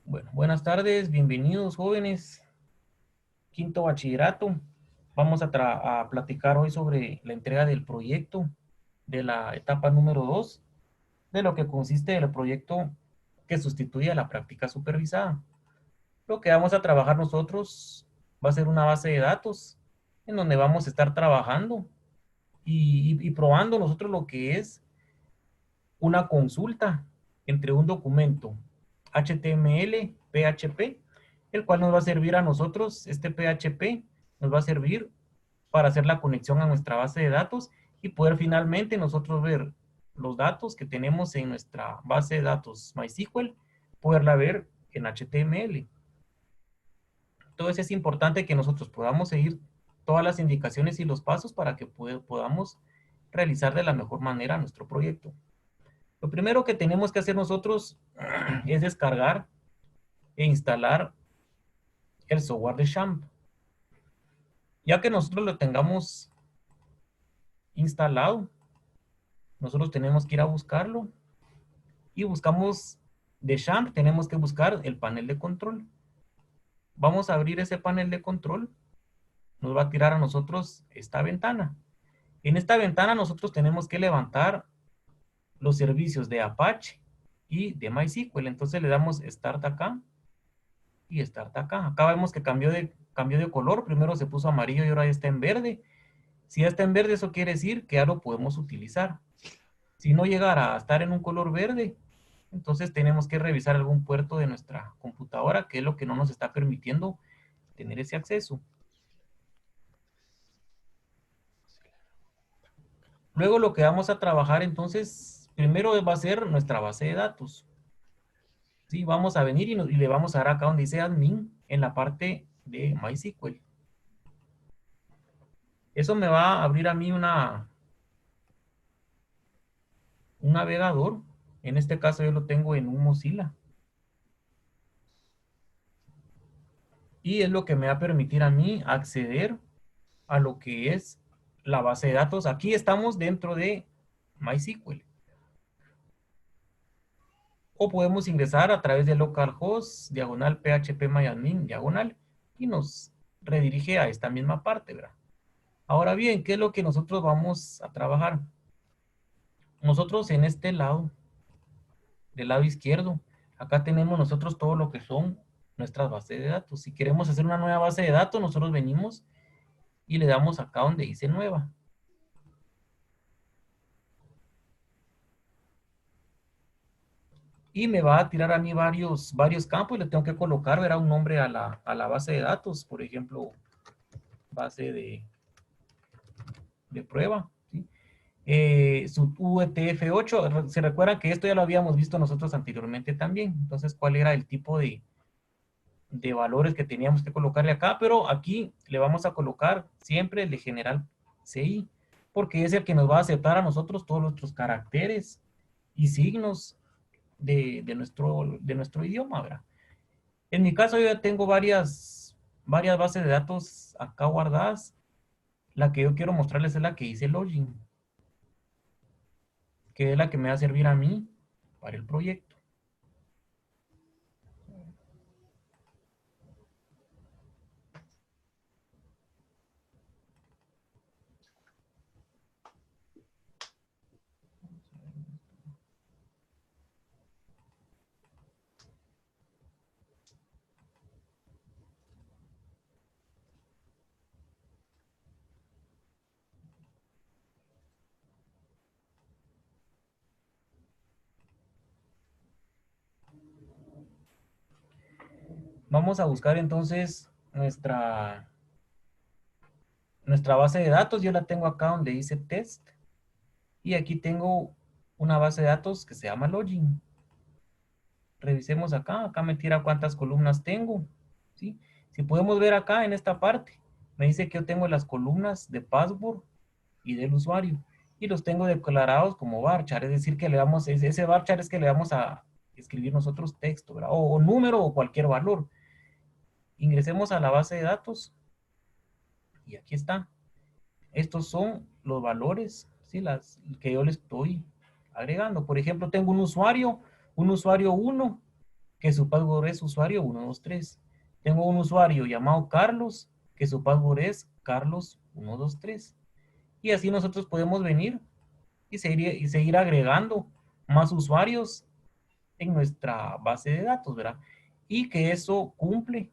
Bueno, buenas tardes, bienvenidos jóvenes, quinto bachillerato. Vamos a platicar hoy sobre la entrega del proyecto de la etapa número 2, de lo que consiste el proyecto que sustituye a la práctica supervisada. Lo que vamos a trabajar nosotros va a ser una base de datos en donde vamos a estar trabajando y probando nosotros lo que es una consulta entre un documento HTML, PHP, el cual nos va a servir a nosotros, este PHP nos va a servir para hacer la conexión a nuestra base de datos y poder finalmente nosotros ver los datos que tenemos en nuestra base de datos MySQL, poderla ver en HTML. Entonces es importante que nosotros podamos seguir todas las indicaciones y los pasos para que podamos realizar de la mejor manera nuestro proyecto. Lo primero que tenemos que hacer nosotros es descargar e instalar el software de Champ. Ya que nosotros lo tengamos instalado, nosotros tenemos que ir a buscarlo y buscamos de Champ, tenemos que buscar el panel de control. Vamos a abrir ese panel de control, nos va a tirar a nosotros esta ventana. En esta ventana nosotros tenemos que levantar los servicios de Apache y de MySQL. Entonces le damos Start acá y Start acá. Acá vemos que cambió de color. Primero se puso amarillo y ahora ya está en verde. Si ya está en verde, eso quiere decir que ya lo podemos utilizar. Si no llegara a estar en un color verde, entonces tenemos que revisar algún puerto de nuestra computadora, que es lo que no nos está permitiendo tener ese acceso. Luego lo que vamos a trabajar entonces, primero va a ser nuestra base de datos. Sí, vamos a venir y le vamos a dar acá donde dice admin en la parte de MySQL. Eso me va a abrir a mí un navegador. En este caso yo lo tengo en un Mozilla. Y es lo que me va a permitir a mí acceder a lo que es la base de datos. Aquí estamos dentro de MySQL. O podemos ingresar a través de localhost, diagonal phpMyAdmin, diagonal, y nos redirige a esta misma parte, ¿verdad? Ahora bien, ¿qué es lo que nosotros vamos a trabajar? Nosotros en este lado, del lado izquierdo, acá tenemos nosotros todo lo que son nuestras bases de datos. Si queremos hacer una nueva base de datos, nosotros venimos y le damos acá donde dice nueva. Y me va a tirar a mí varios campos y le tengo que colocar, verá, un nombre a la base de datos. Por ejemplo, base de prueba, ¿sí? Su UTF-8, se recuerda que esto ya lo habíamos visto nosotros anteriormente también. Entonces, ¿cuál era el tipo de valores que teníamos que colocarle acá? Pero aquí le vamos a colocar siempre el de general CI, porque es el que nos va a aceptar a nosotros todos nuestros caracteres y signos de nuestro idioma, ¿verdad? En mi caso yo ya tengo varias bases de datos acá guardadas. La que yo quiero mostrarles es la que hice login, que es la que me va a servir a mí para el proyecto. Vamos a buscar entonces nuestra base de datos. Yo la tengo acá donde dice test. Y aquí tengo una base de datos que se llama login. Revisemos acá. Acá me tira cuántas columnas tengo, ¿sí? Si podemos ver acá en esta parte, me dice que yo tengo las columnas de password y del usuario. Y los tengo declarados como varchar. Es decir, que le damos, ese varchar es que le vamos a escribir nosotros texto, ¿verdad? O número o cualquier valor. Ingresemos a la base de datos. Y aquí está. Estos son los valores, ¿sí? Las que yo le estoy agregando. Por ejemplo, tengo un usuario 1, que su password es usuario 123. Tengo un usuario llamado Carlos, que su password es Carlos 123. Y así nosotros podemos venir y seguir agregando más usuarios en nuestra base de datos, ¿verdad? Y que eso cumple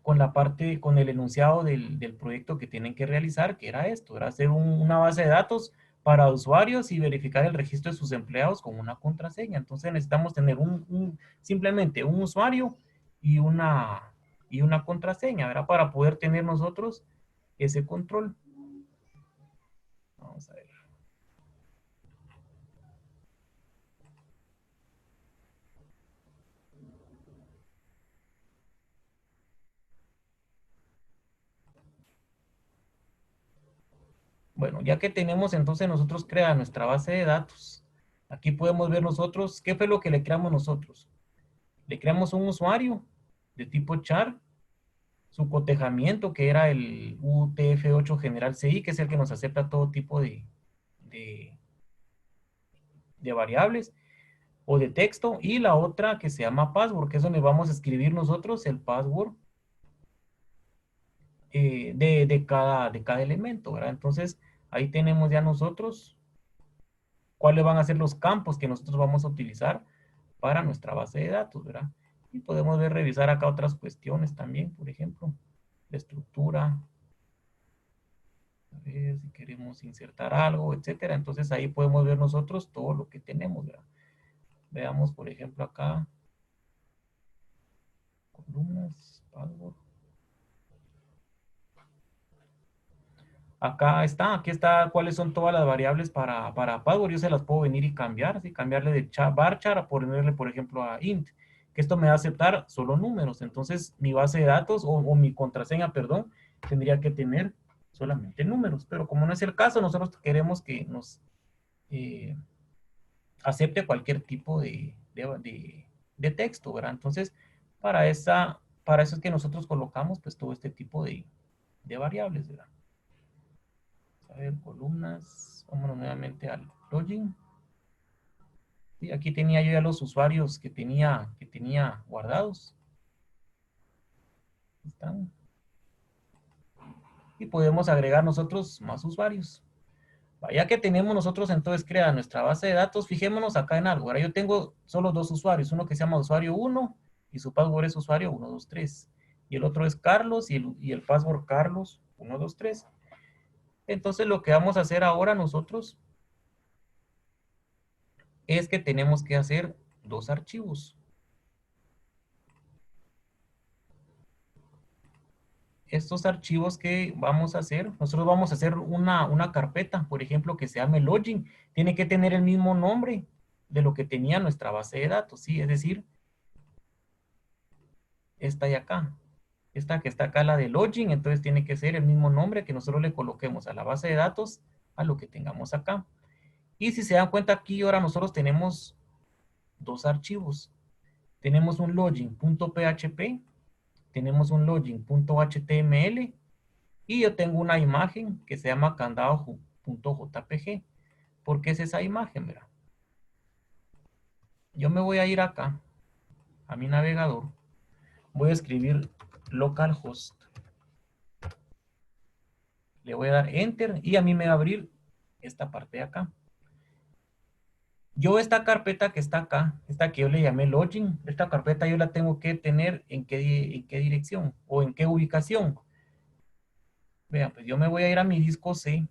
con la parte, con el enunciado del proyecto que tienen que realizar, que era esto, era hacer una base de datos para usuarios y verificar el registro de sus empleados con una contraseña. Entonces necesitamos tener simplemente un usuario y una contraseña, ¿verdad? Para poder tener nosotros ese control. Vamos a ver. Bueno, ya que tenemos entonces nosotros crea nuestra base de datos, aquí podemos ver nosotros qué fue lo que le creamos nosotros. Le creamos un usuario de tipo char, su cotejamiento que era el UTF-8 General CI, que es el que nos acepta todo tipo de, de variables o de texto, y la otra que se llama password, que es donde vamos a escribir nosotros el password de cada elemento, ¿verdad? Entonces, ahí tenemos ya nosotros cuáles van a ser los campos que nosotros vamos a utilizar para nuestra base de datos, ¿verdad? Y podemos ver, revisar acá otras cuestiones también, por ejemplo, la estructura, a ver si queremos insertar algo, etcétera. Entonces ahí podemos ver nosotros todo lo que tenemos, ¿verdad? Veamos, por ejemplo, acá, columnas, password. Aquí está cuáles son todas las variables para password. Yo se las puedo venir y cambiar, ¿sí? Cambiarle de varchar a ponerle, por ejemplo, a int, que esto me va a aceptar solo números. Entonces, mi base de datos o mi contraseña, perdón, tendría que tener solamente números. Pero como no es el caso, nosotros queremos que nos eh, acepte cualquier tipo de texto, ¿verdad? Entonces, para eso es que nosotros colocamos pues todo este tipo de variables, ¿verdad? A ver, columnas. Vámonos nuevamente al login. Sí, aquí tenía yo ya los usuarios que tenía guardados. Están. Y podemos agregar nosotros más usuarios. Ya que tenemos nosotros entonces creada nuestra base de datos, fijémonos acá en algo. Ahora yo tengo solo dos usuarios, uno que se llama usuario 1 y su password es usuario 123. Y el otro es Carlos y el password Carlos 123. Entonces lo que vamos a hacer ahora nosotros es que tenemos que hacer dos archivos. Estos archivos que vamos a hacer, nosotros vamos a hacer una carpeta, por ejemplo, que se llame login. Tiene que tener el mismo nombre de lo que tenía nuestra base de datos, ¿sí? Es decir, esta de acá. Esta que está acá, la de login, entonces tiene que ser el mismo nombre que nosotros le coloquemos a la base de datos a lo que tengamos acá. Y si se dan cuenta aquí, ahora nosotros tenemos dos archivos. Tenemos un login.php, tenemos un login.html y yo tengo una imagen que se llama candado.jpg. ¿Por qué es esa imagen? Mira, yo me voy a ir acá a mi navegador, voy a escribir localhost, le voy a dar enter y a mí me va a abrir esta parte de acá. Yo esta carpeta que está acá, esta que yo le llamé login, esta carpeta yo la tengo que tener en qué dirección o en qué ubicación. Vean, pues yo me voy a ir a mi disco C.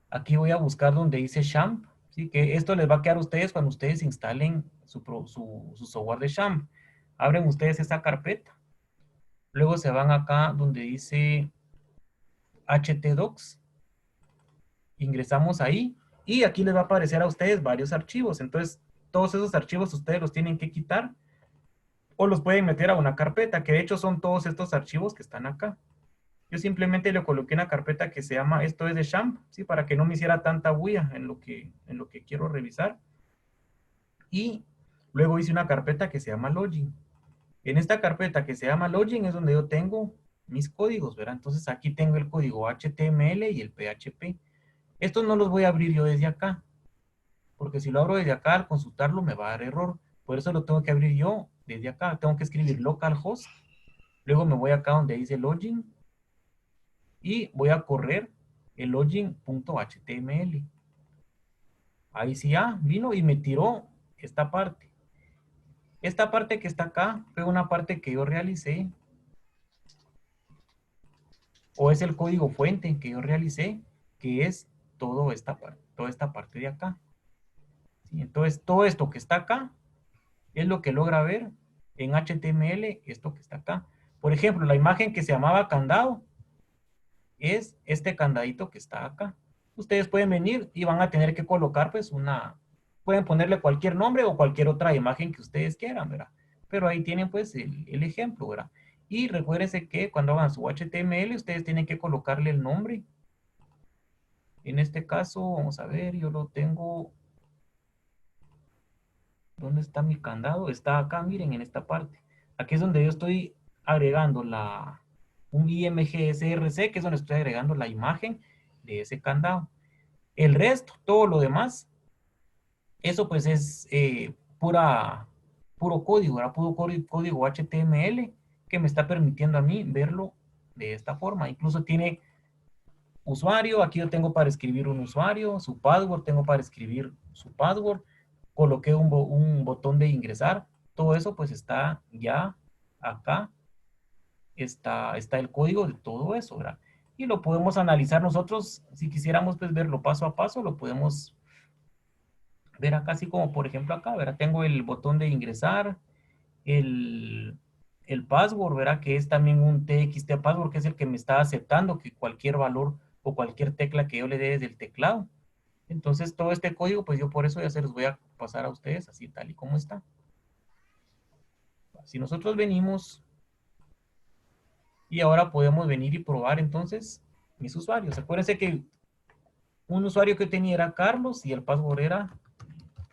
Aquí voy a buscar donde dice Champ, ¿sí? Que esto les va a quedar a ustedes cuando ustedes instalen su software de Champ. Abren ustedes esa carpeta. Luego se van acá donde dice htdocs. Ingresamos ahí y aquí les va a aparecer a ustedes varios archivos. Entonces, todos esos archivos ustedes los tienen que quitar o los pueden meter a una carpeta, que de hecho son todos estos archivos que están acá. Yo simplemente le coloqué una carpeta que se llama esto es de Champ, ¿sí? Para que no me hiciera tanta bulla en lo que quiero revisar. Y luego hice una carpeta que se llama login. En esta carpeta que se llama login es donde yo tengo mis códigos, ¿verdad? Entonces aquí tengo el código HTML y el PHP. Estos no los voy a abrir yo desde acá, porque si lo abro desde acá, al consultarlo me va a dar error. Por eso lo tengo que abrir yo desde acá. Tengo que escribir localhost. Luego me voy acá donde dice login y voy a correr el login.html. Ahí sí ya vino y me tiró esta parte. Esta parte que está acá fue una parte que yo realicé, o es el código fuente que yo realicé, que es toda esta parte de acá. ¿Sí? Entonces, todo esto que está acá es lo que logra ver en HTML, esto que está acá. Por ejemplo, la imagen que se llamaba candado es este candadito que está acá. Ustedes pueden venir y van a tener que colocar pues pueden ponerle cualquier nombre o cualquier otra imagen que ustedes quieran, ¿verdad? Pero ahí tienen pues el ejemplo, ¿verdad? Y recuérdense que cuando hagan su HTML, ustedes tienen que colocarle el nombre. En este caso, vamos a ver, yo lo tengo. ¿Dónde está mi candado? Está acá, miren, en esta parte. Aquí es donde yo estoy agregando un IMG SRC, que es donde estoy agregando la imagen de ese candado. El resto, todo lo demás, eso pues es puro código, ¿verdad? Puro código HTML que me está permitiendo a mí verlo de esta forma. Incluso tiene usuario, aquí yo tengo para escribir un usuario, su password, tengo para escribir su password, coloqué un botón de ingresar, todo eso pues está ya acá, está el código de todo eso, ¿verdad? Y lo podemos analizar nosotros, si quisiéramos pues verlo paso a paso, lo podemos ver acá, así como por ejemplo acá, ¿verdad? Tengo el botón de ingresar, el, el password, ¿verdad? Que es también un TXT password, que es el que me está aceptando que cualquier valor o cualquier tecla que yo le dé desde el teclado. Entonces, todo este código, pues yo por eso ya se los voy a pasar a ustedes, así tal y como está. Si nosotros venimos y ahora podemos venir y probar entonces mis usuarios. Acuérdense que un usuario que tenía era Carlos y el password era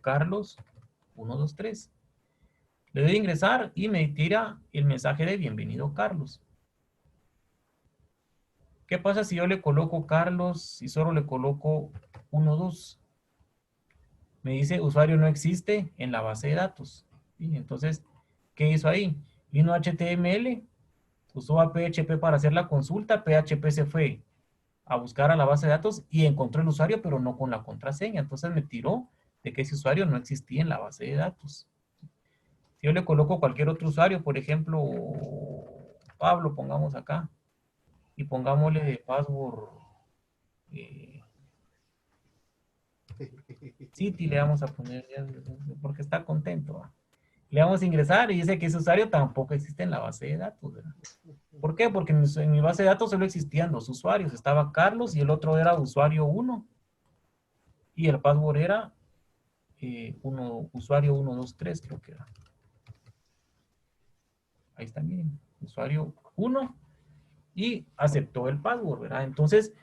Carlos123. Le doy a ingresar y me tira el mensaje de bienvenido Carlos. ¿Qué pasa si yo le coloco Carlos y solo le coloco 12? Me dice usuario no existe en la base de datos. ¿Sí? Entonces, ¿qué hizo ahí? Vino HTML, usó a PHP para hacer la consulta, PHP se fue a buscar a la base de datos y encontró el usuario, pero no con la contraseña. Entonces me tiró de que ese usuario no existía en la base de datos. Si yo le coloco cualquier otro usuario, por ejemplo, Pablo, pongamos acá, y pongámosle de password eh, City, le vamos a poner, porque está contento. ¿Va? Le vamos a ingresar y dice que ese usuario tampoco existe en la base de datos. ¿Verdad? ¿Por qué? Porque en mi base de datos solo existían dos usuarios. Estaba Carlos y el otro era usuario 1. Y el password era usuario 123, creo que era. Ahí está, miren. Usuario 1 y aceptó el password, ¿verdad? Entonces,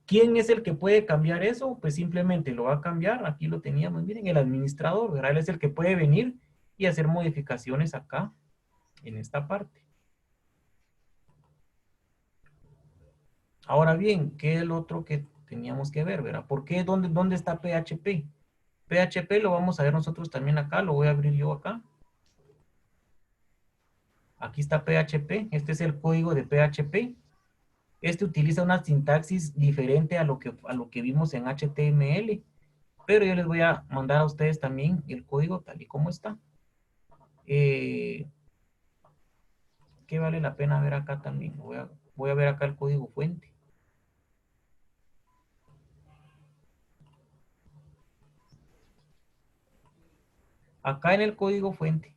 ¿quién es el que puede cambiar eso? Pues simplemente lo va a cambiar. Aquí lo teníamos, miren, el administrador, ¿verdad? Él es el que puede venir y hacer modificaciones acá, en esta parte. Ahora bien, ¿qué es el otro que teníamos que ver, verdad? ¿Por qué? ¿Dónde está PHP? PHP lo vamos a ver nosotros también acá, lo voy a abrir yo acá. Aquí está PHP, este es el código de PHP. Este utiliza una sintaxis diferente a lo que vimos en HTML, pero yo les voy a mandar a ustedes también el código tal y como está. ¿Qué vale la pena ver acá también? Voy a ver acá el código fuente. Acá en el código fuente,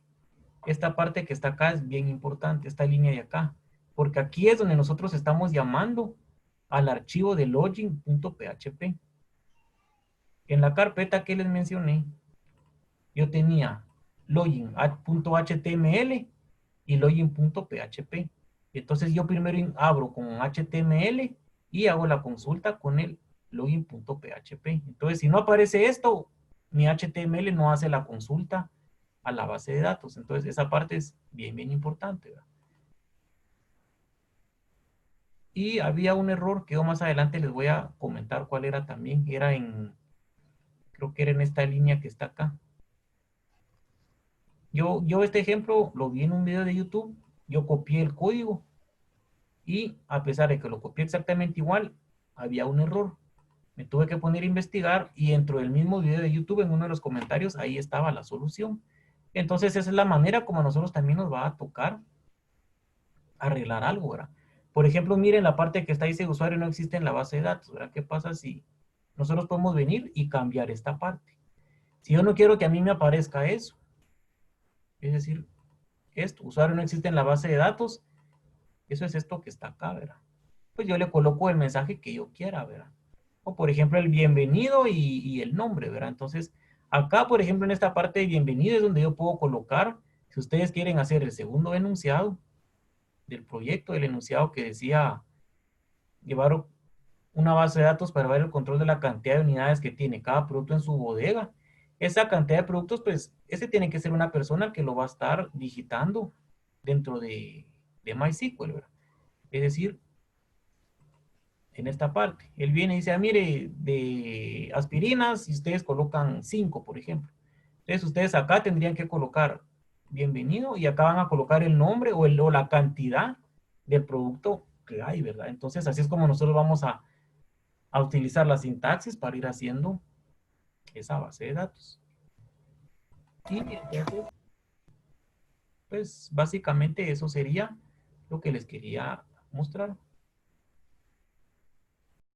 esta parte que está acá es bien importante, esta línea de acá, porque aquí es donde nosotros estamos llamando al archivo de login.php. En la carpeta que les mencioné, yo tenía login.html y login.php. Entonces yo primero abro con HTML y hago la consulta con el login.php. Entonces si no aparece esto, mi HTML no hace la consulta a la base de datos. Entonces esa parte es bien, bien importante, ¿verdad? Y había un error que yo más adelante les voy a comentar cuál era también. Era creo que era en esta línea que está acá. Yo este ejemplo lo vi en un video de YouTube. Yo copié el código y a pesar de que lo copié exactamente igual, había un error. Me tuve que poner a investigar y dentro del mismo video de YouTube, en uno de los comentarios, ahí estaba la solución. Entonces esa es la manera como a nosotros también nos va a tocar arreglar algo, ¿verdad? Por ejemplo, miren la parte que está dice usuario no existe en la base de datos, ¿verdad? ¿Qué pasa si nosotros podemos venir y cambiar esta parte? Si yo no quiero que a mí me aparezca eso, es decir, esto, usuario no existe en la base de datos, eso es esto que está acá, ¿verdad? Pues yo le coloco el mensaje que yo quiera, ¿verdad? O por ejemplo el bienvenido y el nombre, ¿verdad? Entonces, acá, por ejemplo, en esta parte de bienvenido es donde yo puedo colocar, si ustedes quieren hacer el segundo enunciado del proyecto, el enunciado que decía llevar una base de datos para ver el control de la cantidad de unidades que tiene cada producto en su bodega. Esa cantidad de productos, pues, ese tiene que ser una persona que lo va a estar digitando dentro de MySQL, ¿verdad? Es decir, en esta parte. Él viene y dice, ah, mire, de aspirinas, y ustedes colocan 5, por ejemplo. Entonces, ustedes acá tendrían que colocar bienvenido y acá van a colocar el nombre o la cantidad del producto que hay, ¿verdad? Entonces, así es como nosotros vamos a utilizar la sintaxis para ir haciendo esa base de datos. Y entonces, pues básicamente eso sería lo que les quería mostrar.